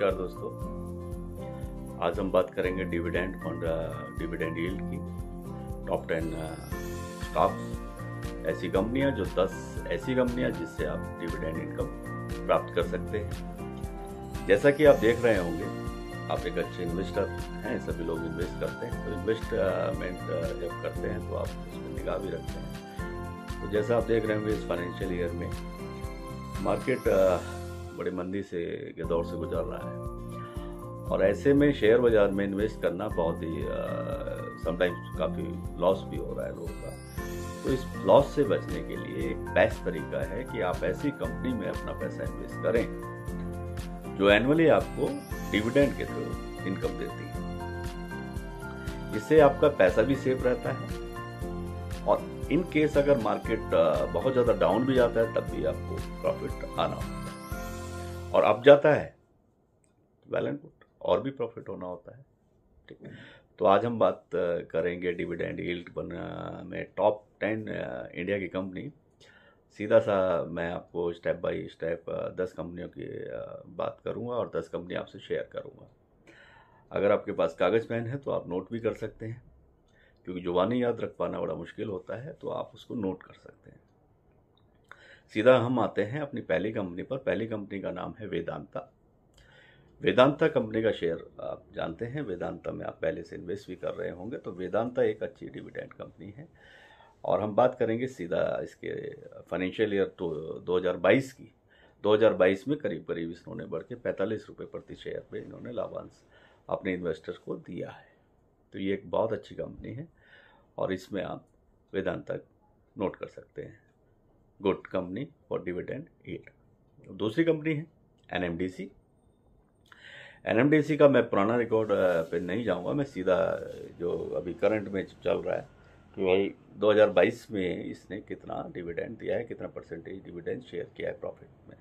नमस्कार दोस्तों। आज हम बात करेंगे डिविडेंड और डिविडेंड यील्ड की। टॉप 10 स्टॉक्स, ऐसी कंपनियां जो 10 ऐसी कंपनियां जिससे आप डिविडेंड इनकम प्राप्त कर सकते हैं। जैसा कि आप देख रहे होंगे, आप एक अच्छे इन्वेस्टर हैं, सभी लोग इन्वेस्ट करते हैं, तो इन्वेस्टमेंट जब करते हैं तो आप उसमें निगाह भी रखते हैं। तो जैसा आप देख रहे होंगे, इस फाइनेंशियल ईयर में मार्केट बड़ी मंदी के दौर से गुजर रहा है और ऐसे में शेयर बाजार में इन्वेस्ट करना बहुत ही समटाइम्स काफ़ी लॉस भी हो रहा है लोगों का। तो इस लॉस से बचने के लिए एक बेस्ट तरीका है कि आप ऐसी कंपनी में अपना पैसा इन्वेस्ट करें जो एनुअली आपको डिविडेंड के थ्रू इनकम देती है। इससे आपका पैसा भी सेफ रहता है और इन केस अगर मार्केट बहुत ज़्यादा डाउन भी जाता है तब भी आपको प्रॉफिट आना होता है, और अप जाता है तो वेल एंड गुड, और भी प्रॉफिट होना होता है। ठीक है, तो आज हम बात करेंगे डिविडेंड यील्ड में टॉप 10 इंडिया की कंपनी। सीधा सा मैं आपको स्टेप बाय स्टेप 10 कंपनियों की बात करूंगा और 10 कंपनी आपसे शेयर करूंगा। अगर आपके पास कागज़ पेन है तो आप नोट भी कर सकते हैं, क्योंकि जुबानी याद रख पाना बड़ा मुश्किल होता है, तो आप उसको नोट कर सकते हैं। सीधा हम आते हैं अपनी पहली कंपनी पर। पहली कंपनी का नाम है वेदांता। वेदांता कंपनी का शेयर आप जानते हैं, वेदांता में आप पहले से इन्वेस्ट भी कर रहे होंगे, तो वेदांता एक अच्छी डिविडेंड कंपनी है। और हम बात करेंगे सीधा इसके फाइनेंशियल ईयर 2022 की। 2022 में करीब करीब इन्होंने बढ़ के 45 रुपये प्रति शेयर पे इन्होंने लाभांश अपने इन्वेस्टर्स को दिया है। तो ये एक बहुत अच्छी कंपनी है और इसमें आप वेदांता नोट कर सकते हैं। Good company for dividend yield. दूसरी कंपनी है एनएमडीसी। एनएमडीसी का मैं पुराना रिकॉर्ड पे नहीं जाऊंगा, मैं सीधा जो अभी करंट में चल रहा है कि भाई 2022 में इसने कितना डिविडेंड दिया है, कितना परसेंटेज डिविडेंड शेयर किया है प्रॉफिट में।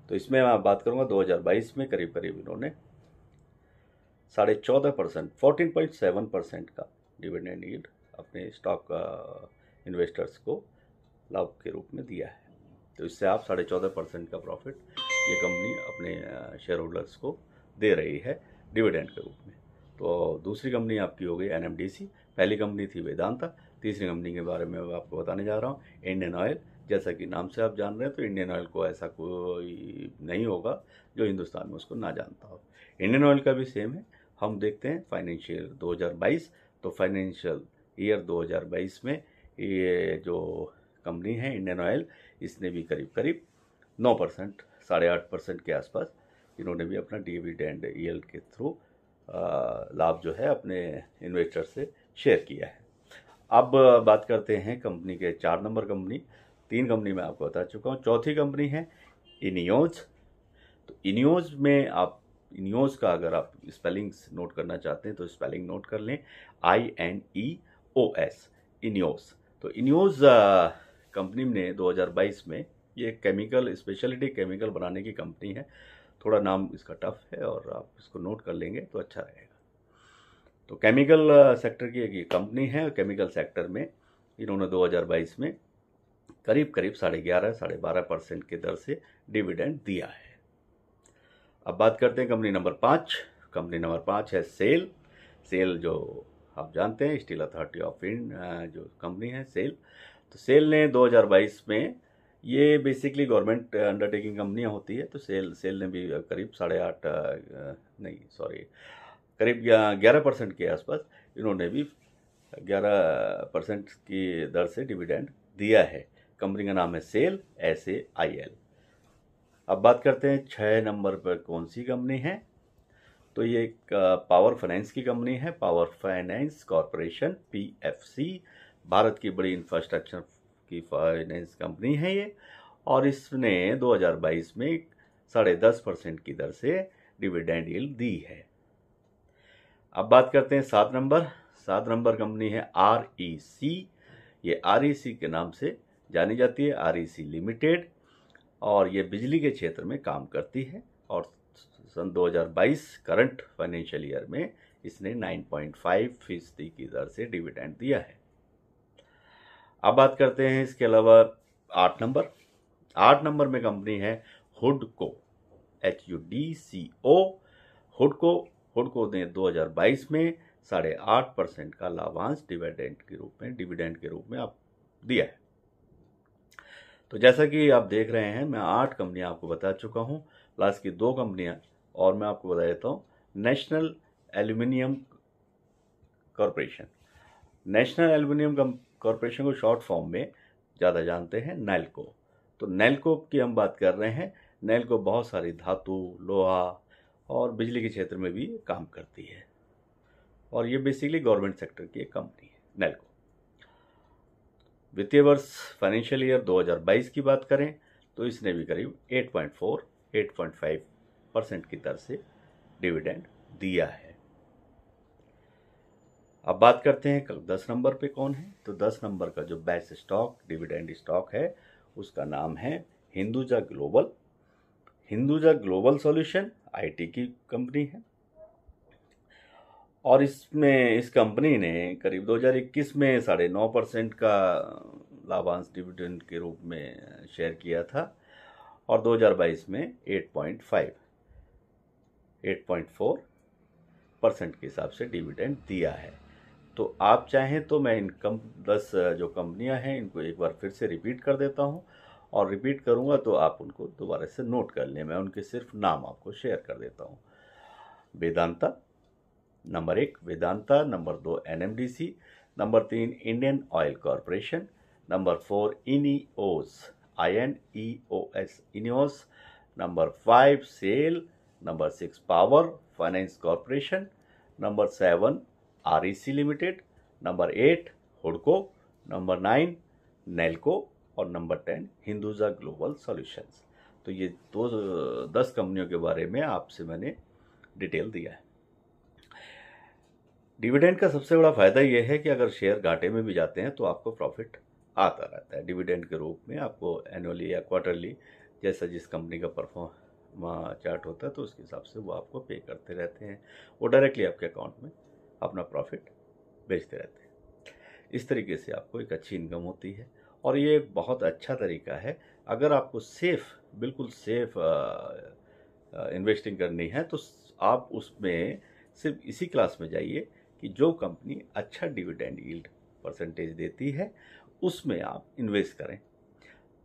तो इसमें मैं बात करूंगा 2022 में करीब करीब इन्होंने 14.5%, 14.7% का डिविडेंड यील्ड अपने स्टॉक इन्वेस्टर्स को लाभ के रूप में दिया है। तो इससे आप 14.5% का प्रॉफिट ये कंपनी अपने शेयर होल्डर्स को दे रही है डिविडेंड के रूप में। तो दूसरी कंपनी आपकी हो गई एनएमडीसी, पहली कंपनी थी वेदांता। तीसरी कंपनी के बारे में आपको बताने जा रहा हूँ, इंडियन ऑयल। जैसा कि नाम से आप जान रहे हैं, तो इंडियन ऑयल को ऐसा कोई नहीं होगा जो हिंदुस्तान में उसको ना जानता हो। इंडियन ऑयल का भी सेम है। हम देखते हैं फाइनेंशियल 2022, तो फाइनेंशियल ईयर 2022 में ये जो कंपनी है इंडियन ऑयल, इसने भी करीब करीब 9%, 8.5% के आसपास इन्होंने भी अपना डिविडेंड यील्ड के थ्रू लाभ जो है अपने इन्वेस्टर से शेयर किया है। अब बात करते हैं कंपनी के 4 नंबर कंपनी। 3 कंपनी मैं आपको बता चुका हूँ। चौथी कंपनी है इनियोज। तो इनियोज में आप इनियोज का अगर आप स्पेलिंग्स नोट करना चाहते हैं तो स्पेलिंग नोट कर लें, INEOS, इनियोज। तो इनियोज कंपनी ने 2022 में ये केमिकल, स्पेशलिटी केमिकल बनाने की कंपनी है। थोड़ा नाम इसका टफ है और आप इसको नोट कर लेंगे तो अच्छा रहेगा। तो केमिकल सेक्टर की एक कंपनी है। केमिकल सेक्टर में इन्होंने 2022 में करीब करीब 11.5 से 12% के दर से डिविडेंड दिया है। अब बात करते हैं कंपनी नंबर 5। कंपनी नंबर 5 है सेल। सेल जो आप जानते हैं, स्टील अथॉरिटी ऑफ इंडिया जो कंपनी है सेल। तो सेल ने 2022 में, ये बेसिकली गवर्नमेंट अंडरटेकिंग कंपनियां होती है, तो सेल ने भी करीब 11% के आसपास इन्होंने भी 11% की दर से डिविडेंड दिया है। कंपनी का नाम है सेल, SAIL। अब बात करते हैं 6 नंबर पर कौन सी कंपनी है। तो ये एक पावर फाइनेंस की कंपनी है, power finance corporation, PFC। Bharat की बड़ी इंफ्रास्ट्रक्चर की फाइनेंस कंपनी है ये, और इसने 2022 में 10.5% की दर से डिविडेंड यील्ड दी है। अब बात करते हैं 7 नंबर। 7 नंबर कंपनी है REC। ये REC के नाम से जानी जाती है, REC लिमिटेड, और ये बिजली के क्षेत्र में काम करती है और सन 2022 करंट फाइनेंशियल ईयर में इसने 9.5% की दर से डिविडेंड दिया है। अब बात करते हैं इसके अलावा 8 नंबर। 8 नंबर में कंपनी है हुडको। HUDCO। हुडको ने 2022 में 8.5% का लाभांश डिविडेंड के रूप में आप दिया है। तो जैसा कि आप देख रहे हैं, मैं 8 कंपनियां आपको बता चुका हूं। लास्ट की 2 कंपनियां और मैं आपको बता देता हूं। National aluminium corporation. National aluminium corporation को शॉर्ट फॉर्म में ज़्यादा जानते हैं नेल्को। तो नेल्को की हम बात कर रहे हैं। नेल्को बहुत सारी धातु, लोहा और बिजली के क्षेत्र में भी काम करती है और ये बेसिकली गवर्नमेंट सेक्टर की एक कंपनी है नेल्को। वित्तीय वर्ष फाइनेंशियल ईयर 2022 की बात करें तो इसने भी करीब 8.5% की दर से डिविडेंड दिया है। अब बात करते हैं 10 नंबर पे कौन है। तो 10 नंबर का जो बेस्ट स्टॉक, डिविडेंड स्टॉक है, उसका नाम है Hinduja global. Hinduja global solution IT की कंपनी है और इस कंपनी ने करीब 2021 में 9.5% का लाभांश डिविडेंड के रूप में शेयर किया था और 2022 में 8.4% के हिसाब से डिविडेंड दिया है। तो आप चाहें तो मैं इन 10 जो कंपनियां हैं इनको एक बार फिर से रिपीट कर देता हूं और रिपीट करूंगा तो आप उनको दोबारा से नोट कर लें। मैं उनके सिर्फ नाम आपको शेयर कर देता हूं। Vedanta number 1, Vedanta number 2, NMDC number 3, Indian oil corporation number 4, Ineos, INEOS, Ineos number 5, SAIL number 6, power finance corporation number 7, REC limited number 8, हुडको नंबर 9, नेल्को और नंबर 10, हिंदुजा ग्लोबल सॉल्यूशंस। तो ये 10 कंपनियों के बारे में आपसे मैंने डिटेल दिया है। डिविडेंड का सबसे बड़ा फायदा यह है कि अगर शेयर घाटे में भी जाते हैं तो आपको प्रॉफिट आता रहता है। डिविडेंड के रूप में आपको एनुअली या क्वार्टरली जैसा जिस कंपनी का परफॉर्म चार्ट होता है तो उसके हिसाब से वो आपको पे करते रहते हैं। वो डायरेक्टली आपके अकाउंट में अपना प्रॉफिट भेजते रहते हैं। इस तरीके से आपको एक अच्छी इनकम होती है और ये एक बहुत अच्छा तरीका है। अगर आपको बिल्कुल सेफ इन्वेस्टिंग करनी है तो आप उसमें सिर्फ इसी क्लास में जाइए कि जो कंपनी अच्छा डिविडेंड यील्ड परसेंटेज देती है उसमें आप इन्वेस्ट करें।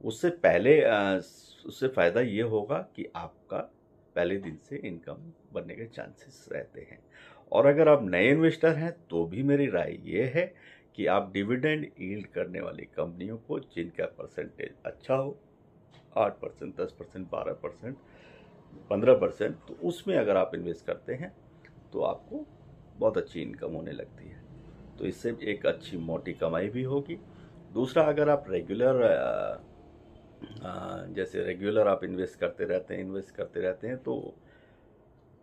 उससे फ़ायदा ये होगा कि आपका पहले दिन से इनकम बनने के चांसेस रहते हैं। और अगर आप नए इन्वेस्टर हैं तो भी मेरी राय ये है कि आप डिविडेंड यील्ड करने वाली कंपनियों को, जिनका परसेंटेज अच्छा हो, 8%, 10%, 12%, 15%, तो उसमें अगर आप इन्वेस्ट करते हैं तो आपको बहुत अच्छी इनकम होने लगती है। तो इससे एक अच्छी मोटी कमाई भी होगी। दूसरा, अगर आप रेगुलर आप इन्वेस्ट करते रहते हैं तो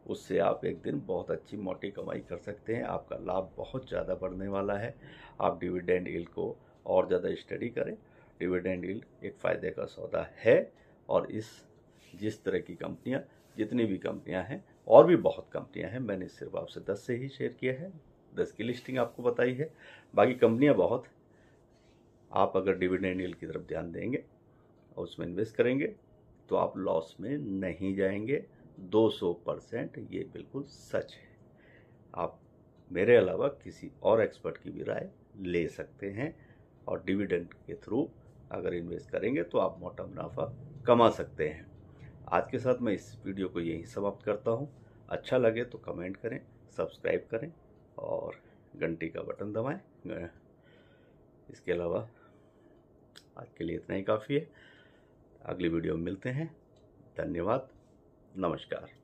उससे आप एक दिन बहुत अच्छी मोटी कमाई कर सकते हैं। आपका लाभ बहुत ज़्यादा बढ़ने वाला है। आप डिविडेंड यील्ड को और ज़्यादा स्टडी करें। डिविडेंड यील्ड एक फ़ायदे का सौदा है और जिस तरह की कंपनियां, जितनी भी कंपनियां हैं, और भी बहुत कंपनियां हैं, मैंने सिर्फ आपसे 10 से ही शेयर किया है, 10 की लिस्टिंग आपको बताई है। बाकी कंपनियां बहुत, आप अगर डिविडेंड यील्ड की तरफ ध्यान देंगे और उसमें इन्वेस्ट करेंगे तो आप लॉस में नहीं जाएंगे। 200% ये बिल्कुल सच है। आप मेरे अलावा किसी और एक्सपर्ट की भी राय ले सकते हैं और डिविडेंड के थ्रू अगर इन्वेस्ट करेंगे तो आप मोटा मुनाफा कमा सकते हैं। आज के साथ मैं इस वीडियो को यहीं समाप्त करता हूं। अच्छा लगे तो कमेंट करें, सब्सक्राइब करें और घंटी का बटन दबाएं। इसके अलावा आज के लिए इतना ही काफ़ी है। अगली वीडियो में मिलते हैं। धन्यवाद, नमस्कार।